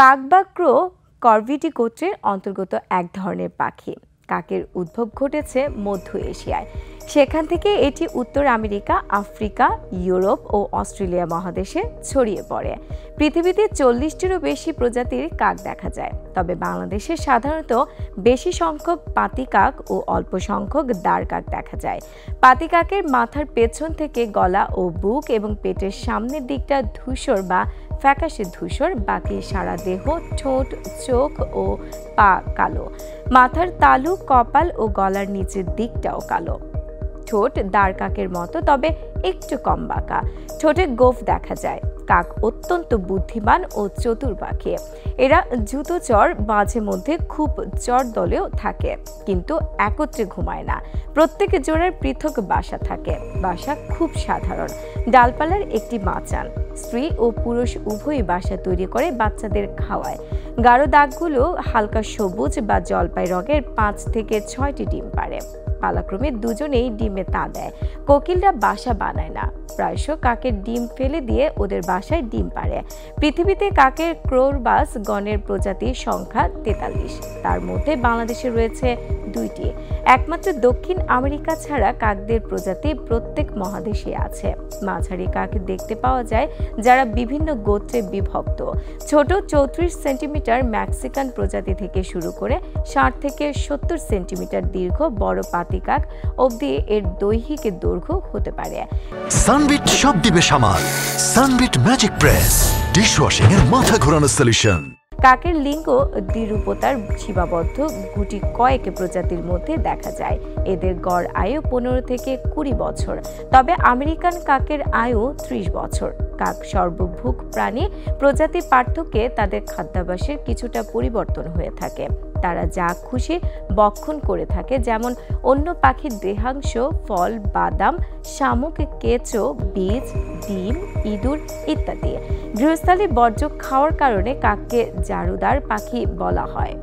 কাক বা ক্রো কর্ভিডি গোত্রের অন্তর্গত এক ধরনের পাখি। কাকের উদ্ভব ঘটেছে মধ্য এশিয়ায়। সেখান থেকে এটি উত্তর আমেরিকা, আফ্রিকা, ইউরোপ ও অস্ট্রেলিয়া মহাদেশে ছড়িয়ে পড়ে। পৃথিবীতে 40টিরও বেশি প্রজাতির কাক দেখা যায়, তবে বাংলাদেশে সাধারণত বেশি সংখ্যক পাতি কাক ও অল্প সংখ্যক দাঁড় কাক দেখা যায়। পাতি কাকের মাথার পেছন থেকে গলা ও বুক এবং পেটের সামনের দিকটা ধূসর বা ফ্যাকাশে ধূসর, বাকি সারা দেহ, ঠোঁট, চোখ ও পা কালো। মাথার তালু, কপাল ও গলার নিচের দিকটাও কালো। ঠোঁট দাঁড় কাকের মতো, তবে একটু কম বাঁকা। ঠোঁটে গোঁফ দেখা যায়। কাক অত্যন্ত বুদ্ধিমান ও চতুর পাখি। এরা জুতোচর, মাঝে মধ্যে খুব চর দলেও থাকে, কিন্তু একত্রে ঘুমায় না। প্রত্যেক জোড়ার পৃথক বাসা থাকে। বাসা খুব সাধারণ, ডালপালার একটি মাচান। স্ত্রী ও পুরুষ উভয়ই বাসা তৈরি করে বাচ্চাদের খাওয়ায়। গাঢ় দাগগুলো হালকা সবুজ বা জলপাই রঙের 5 থেকে 6টি ডিম পাড়ে। পালাক্রমে দুজনেই ডিমে তা দেয়। কোকিলরা বাসা বানায় না, প্রায়শ কাকের ডিম ফেলে দিয়ে ওদের বাসায় ডিম পাড়ে। পৃথিবীতে কাকের ক্রোরবাস গণের প্রজাতির সংখ্যা 43, তার মধ্যে বাংলাদেশে রয়েছে 2টি। একমাত্র দক্ষিণ আমেরিকা ছাড়া কাকদের প্রজাতি প্রত্যেক মহাদেশে আছে। মাঝারি কাক দেখতে পাওয়া যায় যারা বিভিন্ন গোত্রে বিভক্ত। ছোট 34 সেন্টিমিটার মেক্সিকান প্রজাতি থেকে শুরু করে 60 থেকে 70 সেন্টিমিটার দীর্ঘ বড় পাতি কাক অবধি এর দৈহিক দৈর্ঘ্য হতে পারে। সানবিট সব দিবে সামাল। সানবিট ম্যাজিক প্রেস ডিশওয়াশিং এর মাথা ঘোরানো সলিউশন। কাকের লিঙ্গ দ্বিরূপতার সীমাবদ্ধ গুটি কয়েক প্রজাতির মধ্যে দেখা যায়। এদের গড় আয়ু 15 থেকে 20 বছর, তবে আমেরিকান কাকের আয়ু 30 বছর। কাক সর্বভুক প্রাণী। প্রজাতি পার্থক্যে তাদের খাদ্যাভ্যাসের কিছুটা পরিবর্তন হয়ে থাকে। তারা যা খুশি বক্ষণ করে থাকে, যেমন অন্য পাখির দেহাংশ, ফল, বাদাম, শামুক, কেঁচো, বীজ, ডিম, ইঁদুর ইত্যাদি। গৃহস্থালী বর্জ্য খাওয়ার কারণে কাককে জারুদার পাখি বলা হয়।